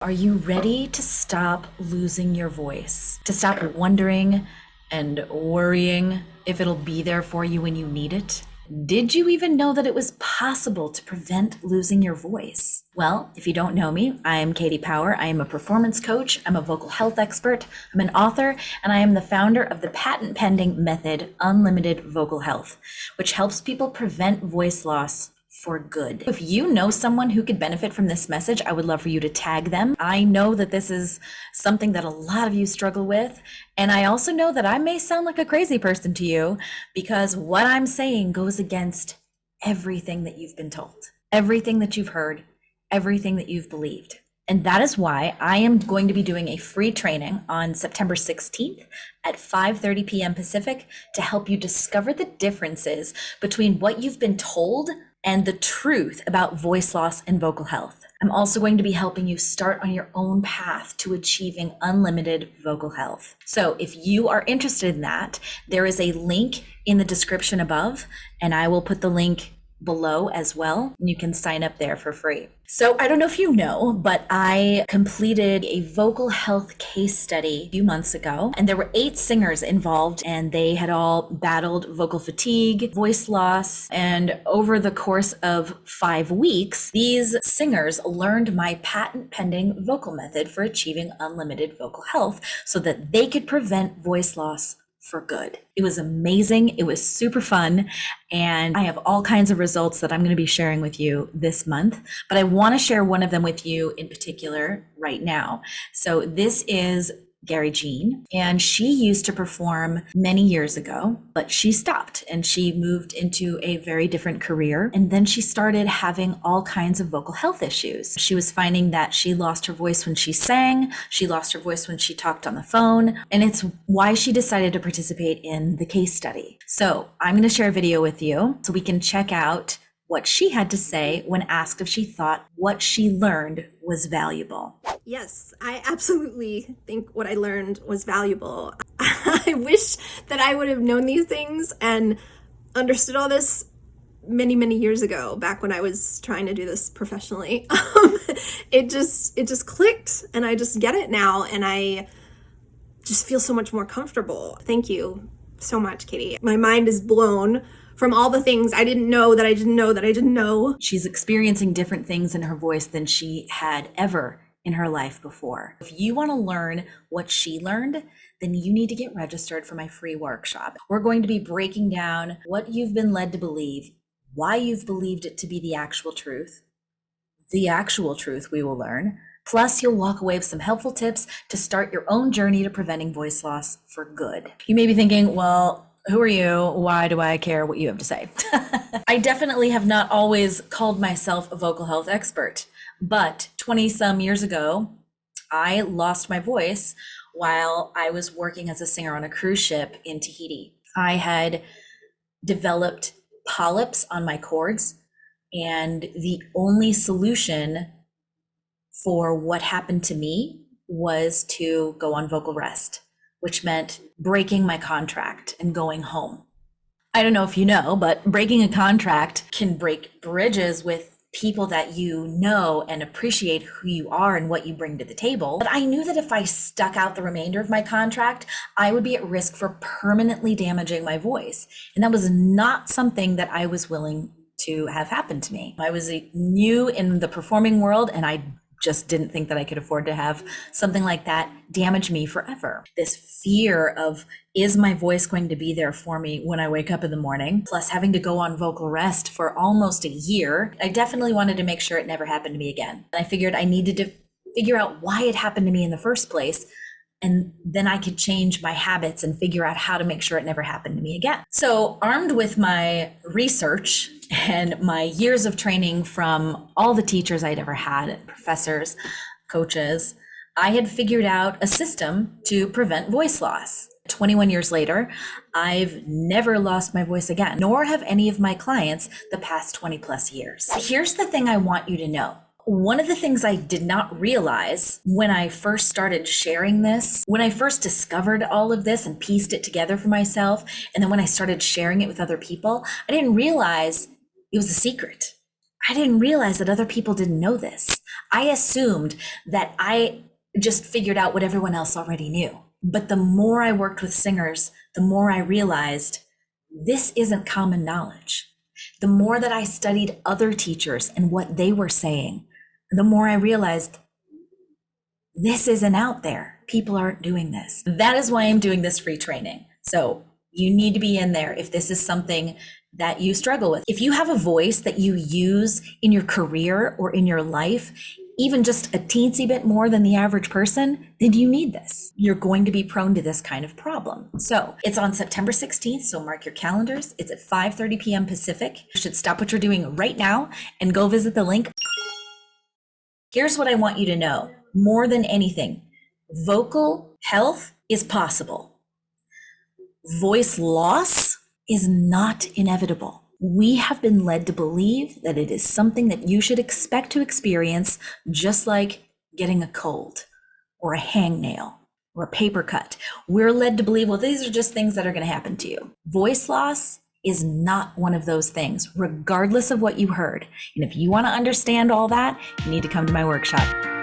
Are you ready to stop losing your voice? To stop wondering and worrying if it'll be there for you when you need it? Did you even know that it was possible to prevent losing your voice? Well, if you don't know me, I am Katti Power. I am a performance coach. I'm a vocal health expert. I'm an author, and I am the founder of the patent pending method, Unlimited Vocal Health, which helps people prevent voice loss for good. If you know someone who could benefit from this message, I would love for you to tag them. I know that this is something that a lot of you struggle with. And I also know that I may sound like a crazy person to you because what I'm saying goes against everything that you've been told, everything that you've heard, everything that you've believed. And that is why I am going to be doing a free training on September 16th at 5:30 p.m. Pacific to help you discover the differences between what you've been told and the truth about voice loss and vocal health. I'm also going to be helping you start on your own path to achieving unlimited vocal health. So if you are interested in that, there is a link in the description above, and I will put the link below as well. You can sign up there for free. So I don't know if you know, but I completed a vocal health case study a few months ago, and there were 8 singers involved, and they had all battled vocal fatigue, voice loss, and over the course of 5 weeks, these singers learned my patent pending vocal method for achieving unlimited vocal health so that they could prevent voice loss for good. It was amazing. It was super fun. And I have all kinds of results that I'm going to be sharing with you this month, but I want to share one of them with you in particular right now. So this is Gary Jean, and she used to perform many years ago, but she stopped and she moved into a very different career. And then she started having all kinds of vocal health issues. She was finding that she lost her voice when she sang, she lost her voice when she talked on the phone, and it's why she decided to participate in the case study. So I'm going to share a video with you so we can check out what she had to say when asked if she thought what she learned was valuable. Yes, I absolutely think what I learned was valuable. I wish that I would have known these things and understood all this many, many years ago, back when I was trying to do this professionally. It just clicked, and I just get it now, and I just feel so much more comfortable. Thank you so much, Katti. My mind is blown from all the things I didn't know that I didn't know that I didn't know. She's experiencing different things in her voice than she had ever in her life before. If you want to learn what she learned, then you need to get registered for my free workshop. We're going to be breaking down what you've been led to believe, why you've believed it to be the actual truth we will learn. Plus, you'll walk away with some helpful tips to start your own journey to preventing voice loss for good. You may be thinking, well, who are you? Why do I care what you have to say? I definitely have not always called myself a vocal health expert, but 20 some years ago, I lost my voice while I was working as a singer on a cruise ship in Tahiti. I had developed polyps on my cords, and the only solution for what happened to me was to go on vocal rest, which meant breaking my contract and going home. I don't know if you know, but breaking a contract can break bridges with people that you know and appreciate who you are and what you bring to the table. But I knew that if I stuck out the remainder of my contract, I would be at risk for permanently damaging my voice. And that was not something that I was willing to have happen to me. I was new in the performing world, and I just didn't think that I could afford to have something like that damage me forever. This fear of, is my voice going to be there for me when I wake up in the morning? Plus having to go on vocal rest for almost a year. I definitely wanted to make sure it never happened to me again. I figured I needed to figure out why it happened to me in the first place, and then I could change my habits and figure out how to make sure it never happened to me again. So armed with my research and my years of training from all the teachers I'd ever had, professors, coaches, I had figured out a system to prevent voice loss. 21 years later, I've never lost my voice again, nor have any of my clients the past 20 plus years. Here's the thing I want you to know. One of the things I did not realize when I first started sharing this, when I first discovered all of this and pieced it together for myself, and then when I started sharing it with other people, I didn't realize it was a secret. I didn't realize that other people didn't know this. I assumed that I just figured out what everyone else already knew. But the more I worked with singers, the more I realized this isn't common knowledge. The more that I studied other teachers and what they were saying, the more I realized this isn't out there. People aren't doing this. That is why I'm doing this free training. So you need to be in there if this is something that you struggle with. If you have a voice that you use in your career or in your life, even just a teensy bit more than the average person, then you need this. You're going to be prone to this kind of problem. So it's on September 16th, so mark your calendars. It's at 5:30 p.m. Pacific. You should stop what you're doing right now and go visit the link. Here's what I want you to know. More than anything, vocal health is possible. Voice loss is not inevitable. We have been led to believe that it is something that you should expect to experience, just like getting a cold or a hangnail or a paper cut. We're led to believe, well, these are just things that are going to happen to you. Voice loss is not one of those things, regardless of what you heard. And if you want to understand all that, you need to come to my workshop.